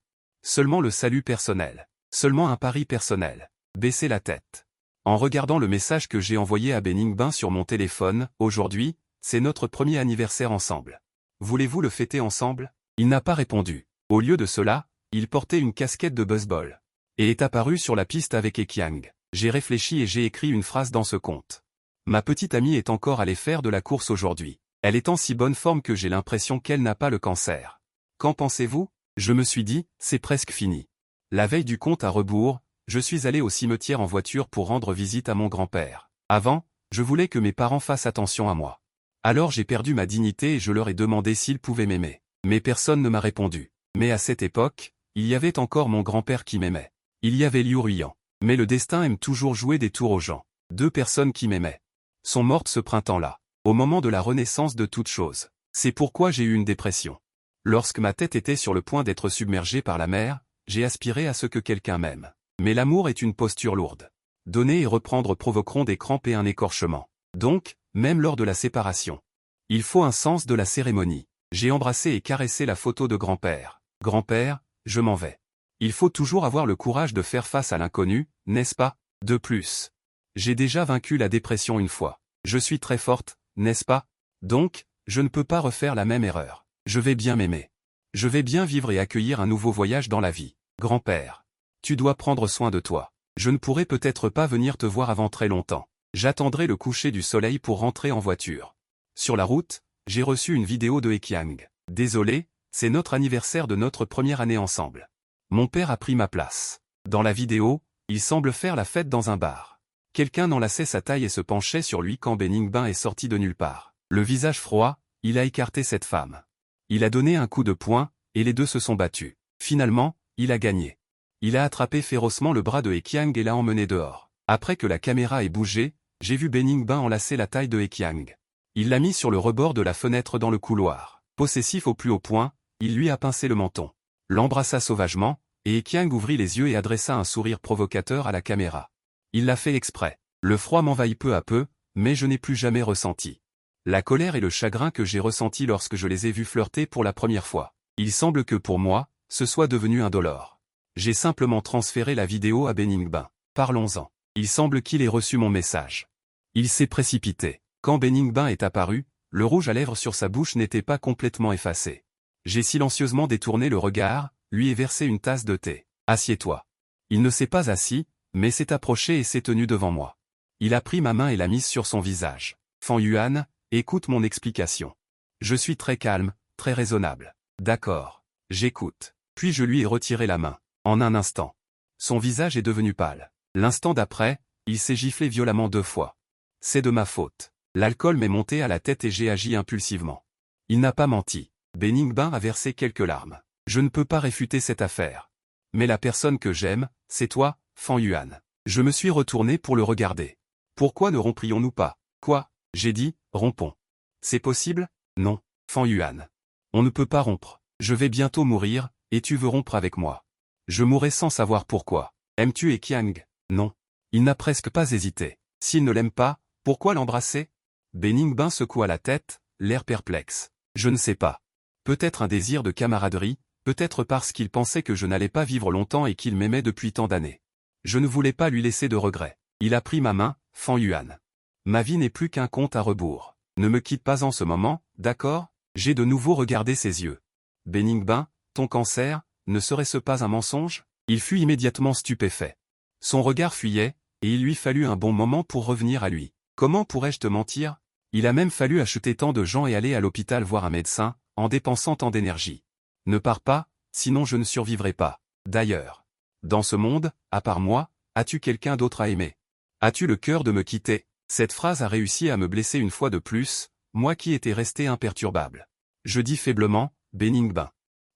Seulement le salut personnel. Seulement un pari personnel. Baisser la tête. En regardant le message que j'ai envoyé à Beningbin sur mon téléphone, aujourd'hui, c'est notre premier anniversaire ensemble. Voulez-vous le fêter ensemble? Il n'a pas répondu. Au lieu de cela, il portait une casquette de baseball. Et est apparu sur la piste avec Ekiang. J'ai réfléchi et j'ai écrit une phrase dans ce compte. Ma petite amie est encore allée faire de la course aujourd'hui. Elle est en si bonne forme que j'ai l'impression qu'elle n'a pas le cancer. Qu'en pensez-vous? Je me suis dit, c'est presque fini. La veille du compte à rebours, je suis allé au cimetière en voiture pour rendre visite à mon grand-père. Avant, je voulais que mes parents fassent attention à moi. Alors j'ai perdu ma dignité et je leur ai demandé s'ils pouvaient m'aimer. Mais personne ne m'a répondu. Mais à cette époque, il y avait encore mon grand-père qui m'aimait. Il y avait Liu Ruyan. Mais le destin aime toujours jouer des tours aux gens. 2 personnes qui m'aimaient sont mortes ce printemps-là, au moment de la renaissance de toute chose. C'est pourquoi j'ai eu une dépression. Lorsque ma tête était sur le point d'être submergée par la mer, j'ai aspiré à ce que quelqu'un m'aime. Mais l'amour est une posture lourde. Donner et reprendre provoqueront des crampes et un écorchement. Donc, même lors de la séparation, il faut un sens de la cérémonie. J'ai embrassé et caressé la photo de grand-père. Grand-père, je m'en vais. Il faut toujours avoir le courage de faire face à l'inconnu, n'est-ce pas? De plus, j'ai déjà vaincu la dépression une fois. Je suis très forte, n'est-ce pas? Donc, je ne peux pas refaire la même erreur. Je vais bien m'aimer. Je vais bien vivre et accueillir un nouveau voyage dans la vie. Grand-père, tu dois prendre soin de toi. Je ne pourrai peut-être pas venir te voir avant très longtemps. J'attendrai le coucher du soleil pour rentrer en voiture. Sur la route, j'ai reçu une vidéo de Ekiang. Désolé, c'est notre anniversaire de notre première année ensemble. Mon père a pris ma place. Dans la vidéo, il semble faire la fête dans un bar. Quelqu'un enlaçait sa taille et se penchait sur lui quand Beningbin est sorti de nulle part. Le visage froid, il a écarté cette femme. Il a donné un coup de poing, et les deux se sont battus. Finalement, il a gagné. Il a attrapé férocement le bras de Ekiang et l'a emmené dehors. Après que la caméra ait bougé, j'ai vu Beningbin enlacer la taille de Ekiang. Il l'a mis sur le rebord de la fenêtre dans le couloir. Possessif au plus haut point, il lui a pincé le menton. L'embrassa sauvagement, et Ekiang ouvrit les yeux et adressa un sourire provocateur à la caméra. Il l'a fait exprès. Le froid m'envahit peu à peu, mais je n'ai plus jamais ressenti la colère et le chagrin que j'ai ressenti lorsque je les ai vus flirter pour la première fois. Il semble que pour moi, ce soit devenu indolore. J'ai simplement transféré la vidéo à Beningbin. Parlons-en. Il semble qu'il ait reçu mon message. Il s'est précipité. Quand Beningbin est apparu, le rouge à lèvres sur sa bouche n'était pas complètement effacé. J'ai silencieusement détourné le regard, lui ai versé une tasse de thé. Assieds-toi. Il ne s'est pas assis, mais s'est approché et s'est tenu devant moi. Il a pris ma main et l'a mise sur son visage. Fan Yuan, écoute mon explication. Je suis très calme, très raisonnable. D'accord. J'écoute. Puis je lui ai retiré la main. En un instant. Son visage est devenu pâle. L'instant d'après, il s'est giflé violemment 2 fois. C'est de ma faute. L'alcool m'est monté à la tête et j'ai agi impulsivement. Il n'a pas menti. Beningbin a versé quelques larmes. Je ne peux pas réfuter cette affaire. Mais la personne que j'aime, c'est toi, Fan Yuan. Je me suis retourné pour le regarder. Pourquoi ne romprions-nous pas? Quoi? J'ai dit, rompons. C'est possible? Non, Fan Yuan. On ne peut pas rompre. Je vais bientôt mourir, et tu veux rompre avec moi. Je mourrai sans savoir pourquoi. Aimes-tu Ekiang? Non. Il n'a presque pas hésité. S'il ne l'aime pas, pourquoi l'embrasser? Beningbin secoua la tête, l'air perplexe. Je ne sais pas. Peut-être un désir de camaraderie, peut-être parce qu'il pensait que je n'allais pas vivre longtemps et qu'il m'aimait depuis tant d'années. Je ne voulais pas lui laisser de regrets. Il a pris ma main, Fan Yuan. Ma vie n'est plus qu'un compte à rebours. Ne me quitte pas en ce moment, d'accord? J'ai de nouveau regardé ses yeux. Beningbin, ton cancer, ne serait-ce pas un mensonge? Il fut immédiatement stupéfait. Son regard fuyait, et il lui fallut un bon moment pour revenir à lui. Comment pourrais-je te mentir? Il a même fallu acheter tant de gens et aller à l'hôpital voir un médecin, en dépensant tant d'énergie. Ne pars pas, sinon je ne survivrai pas. D'ailleurs, dans ce monde, à part moi, as-tu quelqu'un d'autre à aimer? As-tu le cœur de me quitter? Cette phrase a réussi à me blesser une fois de plus, moi qui étais resté imperturbable. Je dis faiblement, Beningbin.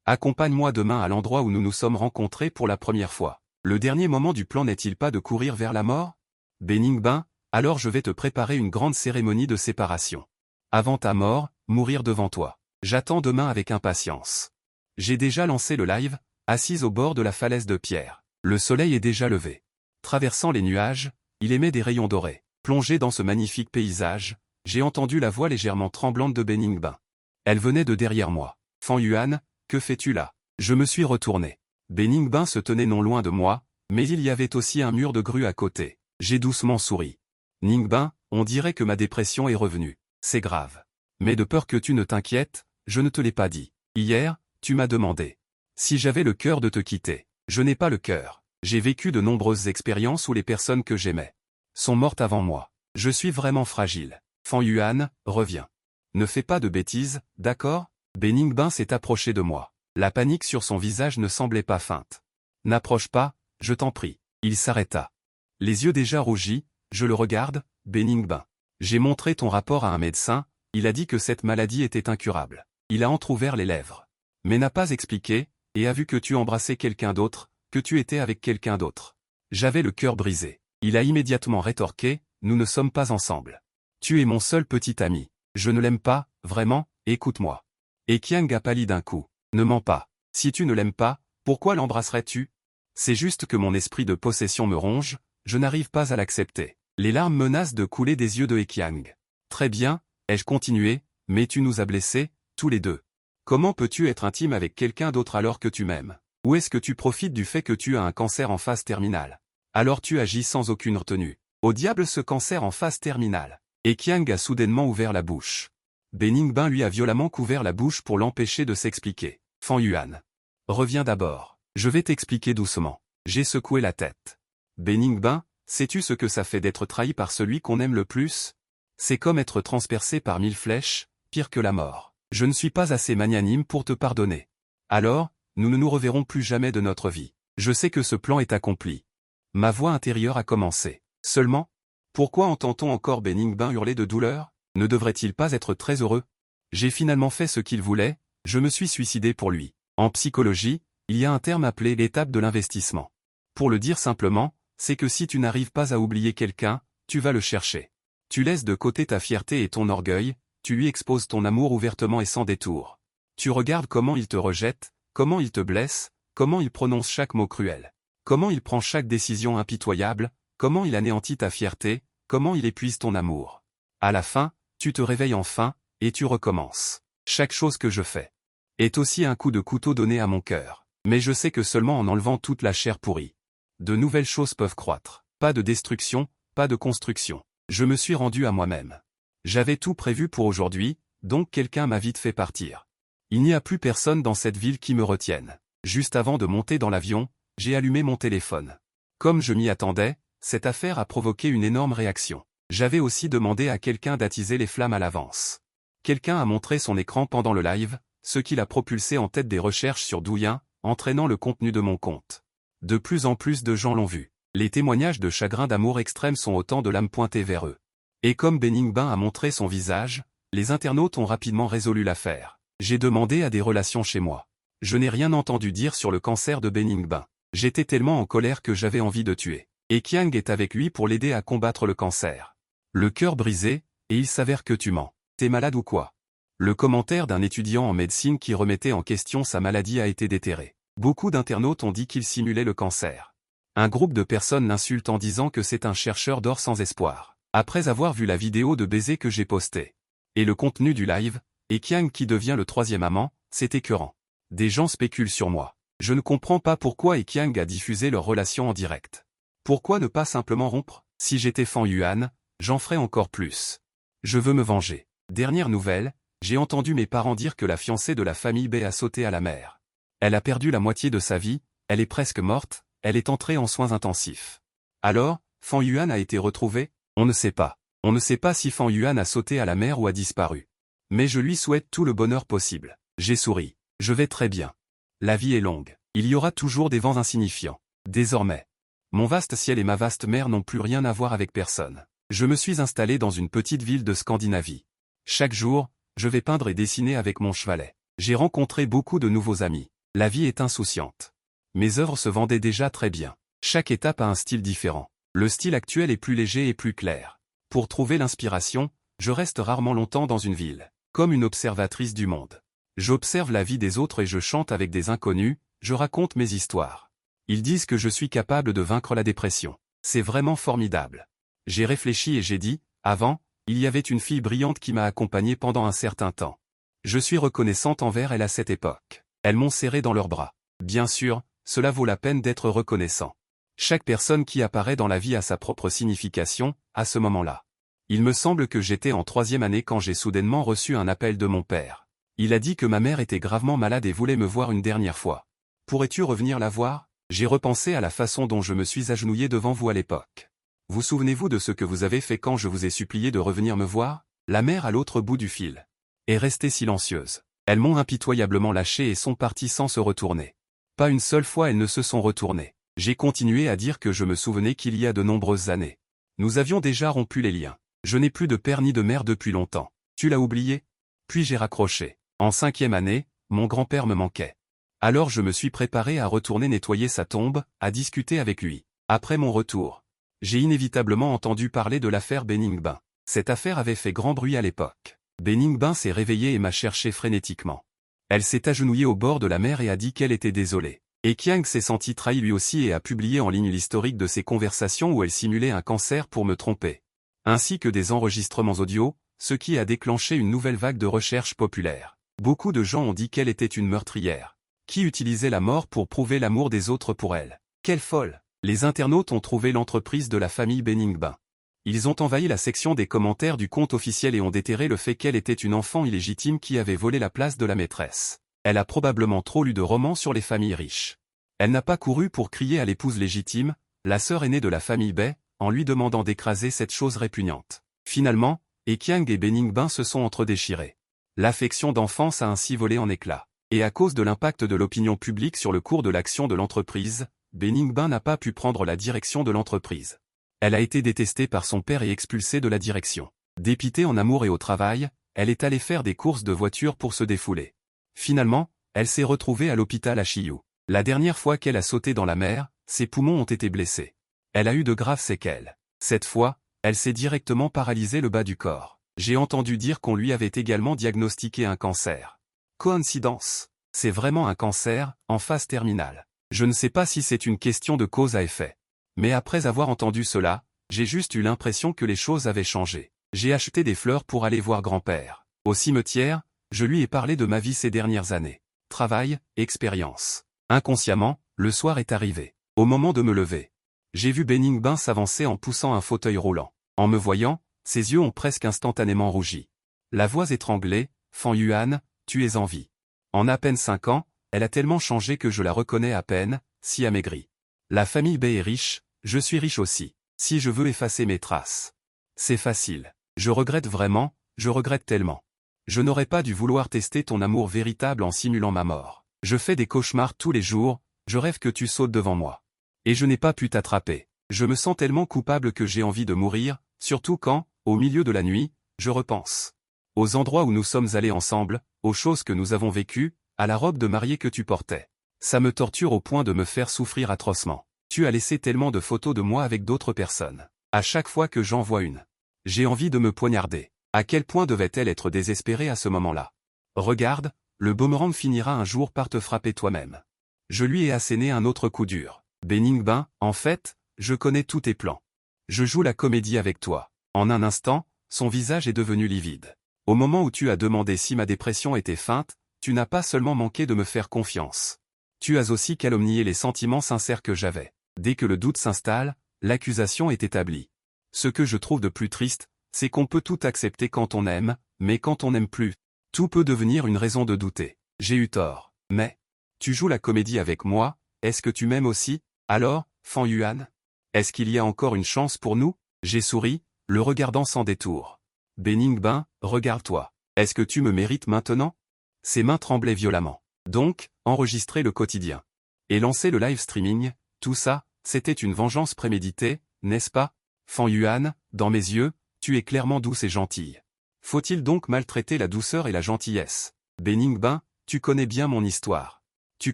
Accompagne-moi demain à l'endroit où nous nous sommes rencontrés pour la première fois. Le dernier moment du plan n'est-il pas de courir vers la mort? Beningbin, alors je vais te préparer une grande cérémonie de séparation. Avant ta mort, mourir devant toi. J'attends demain avec impatience. J'ai déjà lancé le live, assise au bord de la falaise de pierre. Le soleil est déjà levé. Traversant les nuages, il émet des rayons dorés. Plongé dans ce magnifique paysage, j'ai entendu la voix légèrement tremblante de Beningbin. Elle venait de derrière moi. Fan Yuan, que fais-tu là? Je me suis retourné. Beningbin se tenait non loin de moi, mais il y avait aussi un mur de grue à côté. J'ai doucement souri. Ningbin, on dirait que ma dépression est revenue. C'est grave. Mais de peur que tu ne t'inquiètes, je ne te l'ai pas dit. Hier, tu m'as demandé si j'avais le cœur de te quitter. Je n'ai pas le cœur. J'ai vécu de nombreuses expériences où les personnes que j'aimais sont mortes avant moi. Je suis vraiment fragile. Fan Yuan, reviens. Ne fais pas de bêtises, d'accord? Beningbin s'est approché de moi. La panique sur son visage ne semblait pas feinte. N'approche pas, je t'en prie. Il s'arrêta. Les yeux déjà rougis, je le regarde, Beningbin. J'ai montré ton rapport à un médecin, il a dit que cette maladie était incurable. Il a entrouvert les lèvres. Mais n'a pas expliqué, et a vu que tu embrassais quelqu'un d'autre, que tu étais avec quelqu'un d'autre. J'avais le cœur brisé. Il a immédiatement rétorqué, nous ne sommes pas ensemble. Tu es mon seul petit ami. Je ne l'aime pas, vraiment, écoute-moi. Et Qiang a pâli d'un coup. Ne mens pas. Si tu ne l'aimes pas, pourquoi l'embrasserais-tu? C'est juste que mon esprit de possession me ronge, je n'arrive pas à l'accepter. Les larmes menacent de couler des yeux de Qiang. Très bien, ai-je continué, mais tu nous as blessés, tous les deux. Comment peux-tu être intime avec quelqu'un d'autre alors que tu m'aimes? Ou est-ce que tu profites du fait que tu as un cancer en phase terminale? Alors tu agis sans aucune retenue. Au diable ce cancer en phase terminale. Et Qiang a soudainement ouvert la bouche. Beningbin lui a violemment couvert la bouche pour l'empêcher de s'expliquer. Fan Yuan. Reviens d'abord. Je vais t'expliquer doucement. J'ai secoué la tête. Beningbin, sais-tu ce que ça fait d'être trahi par celui qu'on aime le plus? C'est comme être transpercé par 1000 flèches, pire que la mort. Je ne suis pas assez magnanime pour te pardonner. Alors, nous ne nous reverrons plus jamais de notre vie. Je sais que ce plan est accompli. Ma voix intérieure a commencé. Seulement, pourquoi entend-on encore Beningbin hurler de douleur? Ne devrait-il pas être très heureux? J'ai finalement fait ce qu'il voulait, je me suis suicidé pour lui. En psychologie, il y a un terme appelé l'étape de l'investissement. Pour le dire simplement, c'est que si tu n'arrives pas à oublier quelqu'un, tu vas le chercher. Tu laisses de côté ta fierté et ton orgueil, tu lui exposes ton amour ouvertement et sans détour. Tu regardes comment il te rejette, comment il te blesse, comment il prononce chaque mot cruel. Comment il prend chaque décision impitoyable, comment il anéantit ta fierté, comment il épuise ton amour. À la fin, tu te réveilles enfin, et tu recommences. Chaque chose que je fais est aussi un coup de couteau donné à mon cœur. Mais je sais que seulement en enlevant toute la chair pourrie, de nouvelles choses peuvent croître. Pas de destruction, pas de construction. Je me suis rendu à moi-même. J'avais tout prévu pour aujourd'hui, donc quelqu'un m'a vite fait partir. Il n'y a plus personne dans cette ville qui me retienne. Juste avant de monter dans l'avion, j'ai allumé mon téléphone. Comme je m'y attendais, cette affaire a provoqué une énorme réaction. J'avais aussi demandé à quelqu'un d'attiser les flammes à l'avance. Quelqu'un a montré son écran pendant le live, ce qui l'a propulsé en tête des recherches sur Douyin, entraînant le contenu de mon compte. De plus en plus de gens l'ont vu. Les témoignages de chagrin d'amour extrême sont autant de lames pointées vers eux. Et comme Beningbin a montré son visage, les internautes ont rapidement résolu l'affaire. J'ai demandé à des relations chez moi. Je n'ai rien entendu dire sur le cancer de Beningbin. J'étais tellement en colère que j'avais envie de tuer. Et Qiang est avec lui pour l'aider à combattre le cancer. Le cœur brisé, et il s'avère que tu mens. T'es malade ou quoi? Le commentaire d'un étudiant en médecine qui remettait en question sa maladie a été déterré. Beaucoup d'internautes ont dit qu'il simulait le cancer. Un groupe de personnes l'insulte en disant que c'est un chercheur d'or sans espoir. Après avoir vu la vidéo de baiser que j'ai postée, et le contenu du live, et Qiang qui devient le troisième amant, c'est écœurant. Des gens spéculent sur moi. Je ne comprends pas pourquoi Qiang a diffusé leur relation en direct. Pourquoi ne pas simplement rompre? Si j'étais Fan Yuan, j'en ferais encore plus. Je veux me venger. Dernière nouvelle, j'ai entendu mes parents dire que la fiancée de la famille B a sauté à la mer. Elle a perdu la moitié de sa vie, elle est presque morte, elle est entrée en soins intensifs. Alors, Fan Yuan a été retrouvé? On ne sait pas. On ne sait pas si Fan Yuan a sauté à la mer ou a disparu. Mais je lui souhaite tout le bonheur possible. J'ai souri. Je vais très bien. La vie est longue. Il y aura toujours des vents insignifiants. Désormais, mon vaste ciel et ma vaste mer n'ont plus rien à voir avec personne. Je me suis installé dans une petite ville de Scandinavie. Chaque jour, je vais peindre et dessiner avec mon chevalet. J'ai rencontré beaucoup de nouveaux amis. La vie est insouciante. Mes œuvres se vendaient déjà très bien. Chaque étape a un style différent. Le style actuel est plus léger et plus clair. Pour trouver l'inspiration, je reste rarement longtemps dans une ville. Comme une observatrice du monde. J'observe la vie des autres et je chante avec des inconnus, je raconte mes histoires. Ils disent que je suis capable de vaincre la dépression. C'est vraiment formidable. J'ai réfléchi et j'ai dit, avant, il y avait une fille brillante qui m'a accompagné pendant un certain temps. Je suis reconnaissante envers elle à cette époque. Elles m'ont serré dans leurs bras. Bien sûr, cela vaut la peine d'être reconnaissant. Chaque personne qui apparaît dans la vie a sa propre signification, à ce moment-là. Il me semble que j'étais en 3e année quand j'ai soudainement reçu un appel de mon père. Il a dit que ma mère était gravement malade et voulait me voir une dernière fois. Pourrais-tu revenir la voir? J'ai repensé à la façon dont je me suis agenouillé devant vous à l'époque. Vous souvenez-vous de ce que vous avez fait quand je vous ai supplié de revenir me voir? La mère à l'autre bout du fil est restée silencieuse. Elles m'ont impitoyablement lâché et sont parties sans se retourner. Pas une seule fois elles ne se sont retournées. J'ai continué à dire que je me souvenais qu'il y a de nombreuses années. Nous avions déjà rompu les liens. Je n'ai plus de père ni de mère depuis longtemps. Tu l'as oublié? Puis j'ai raccroché. En 5e année, mon grand-père me manquait. Alors je me suis préparé à retourner nettoyer sa tombe, à discuter avec lui. Après mon retour, j'ai inévitablement entendu parler de l'affaire Beningbin. Cette affaire avait fait grand bruit à l'époque. Beningbin s'est réveillée et m'a cherché frénétiquement. Elle s'est agenouillée au bord de la mer et a dit qu'elle était désolée. Et Kiang s'est senti trahi lui aussi et a publié en ligne l'historique de ses conversations où elle simulait un cancer pour me tromper. Ainsi que des enregistrements audio, ce qui a déclenché une nouvelle vague de recherche populaire. Beaucoup de gens ont dit qu'elle était une meurtrière, qui utilisait la mort pour prouver l'amour des autres pour elle. Quelle folle! Les internautes ont trouvé l'entreprise de la famille Beningbin. Ils ont envahi la section des commentaires du compte officiel et ont déterré le fait qu'elle était une enfant illégitime qui avait volé la place de la maîtresse. Elle a probablement trop lu de romans sur les familles riches. Elle n'a pas couru pour crier à l'épouse légitime, la sœur aînée de la famille Bai, en lui demandant d'écraser cette chose répugnante. Finalement, Kiang et Beningbin se sont entredéchirés. L'affection d'enfance a ainsi volé en éclats. Et à cause de l'impact de l'opinion publique sur le cours de l'action de l'entreprise, Beningbin n'a pas pu prendre la direction de l'entreprise. Elle a été détestée par son père et expulsée de la direction. Dépitée en amour et au travail, elle est allée faire des courses de voiture pour se défouler. Finalement, elle s'est retrouvée à l'hôpital à Shiyu. La dernière fois qu'elle a sauté dans la mer, ses poumons ont été blessés. Elle a eu de graves séquelles. Cette fois, elle s'est directement paralysée le bas du corps. J'ai entendu dire qu'on lui avait également diagnostiqué un cancer. Coïncidence? C'est vraiment un cancer, en phase terminale. Je ne sais pas si c'est une question de cause à effet. Mais après avoir entendu cela, j'ai juste eu l'impression que les choses avaient changé. J'ai acheté des fleurs pour aller voir grand-père. Au cimetière, je lui ai parlé de ma vie ces dernières années. Travail, expérience. Inconsciemment, le soir est arrivé. Au moment de me lever, j'ai vu Beningbin s'avancer en poussant un fauteuil roulant. En me voyant, ses yeux ont presque instantanément rougi. La voix étranglée, « Fan Yuan, tu es en vie. » En à peine 5 ans, elle a tellement changé que je la reconnais à peine, si amaigrie. La famille Bai est riche, je suis riche aussi. Si je veux effacer mes traces, c'est facile. Je regrette vraiment, je regrette tellement. Je n'aurais pas dû vouloir tester ton amour véritable en simulant ma mort. Je fais des cauchemars tous les jours, je rêve que tu sautes devant moi. Et je n'ai pas pu t'attraper. Je me sens tellement coupable que j'ai envie de mourir, surtout quand, au milieu de la nuit, je repense aux endroits où nous sommes allés ensemble, aux choses que nous avons vécues, à la robe de mariée que tu portais. Ça me torture au point de me faire souffrir atrocement. Tu as laissé tellement de photos de moi avec d'autres personnes. À chaque fois que j'en vois une, j'ai envie de me poignarder. À quel point devait-elle être désespérée à ce moment-là? Regarde, le boomerang finira un jour par te frapper toi-même. Je lui ai asséné un autre coup dur. Beningbin, en fait, je connais tous tes plans. Je joue la comédie avec toi. En un instant, son visage est devenu livide. Au moment où tu as demandé si ma dépression était feinte, tu n'as pas seulement manqué de me faire confiance. Tu as aussi calomnié les sentiments sincères que j'avais. Dès que le doute s'installe, l'accusation est établie. Ce que je trouve de plus triste, c'est qu'on peut tout accepter quand on aime, mais quand on n'aime plus, tout peut devenir une raison de douter. J'ai eu tort. Mais, tu joues la comédie avec moi, est-ce que tu m'aimes aussi? Alors, Fan Yuan? Est-ce qu'il y a encore une chance pour nous? J'ai souri, le regardant sans détour. Beningbin, regarde-toi. Est-ce que tu me mérites maintenant? Ses mains tremblaient violemment. Donc, enregistrer le quotidien. Et lancer le live streaming, tout ça, c'était une vengeance préméditée, n'est-ce pas? Fan Yuan, dans mes yeux, tu es clairement douce et gentille. Faut-il donc maltraiter la douceur et la gentillesse? Beningbin, tu connais bien mon histoire. Tu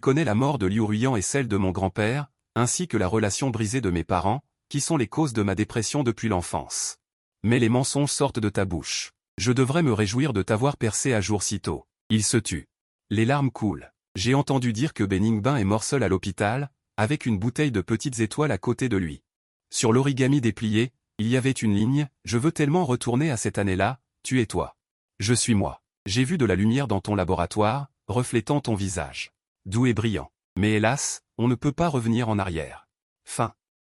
connais la mort de Liu Ruiyan et celle de mon grand-père, ainsi que la relation brisée de mes parents, qui sont les causes de ma dépression depuis l'enfance. Mais les mensonges sortent de ta bouche. Je devrais me réjouir de t'avoir percé à jour si tôt. Il se tut. Les larmes coulent. J'ai entendu dire que Beningbin est mort seul à l'hôpital, avec une bouteille de petites étoiles à côté de lui. Sur l'origami déplié, il y avait une ligne, « Je veux tellement retourner à cette année-là, tu es toi. Je suis moi. J'ai vu de la lumière dans ton laboratoire, reflétant ton visage. Doux et brillant. Mais hélas, on ne peut pas revenir en arrière. Fin.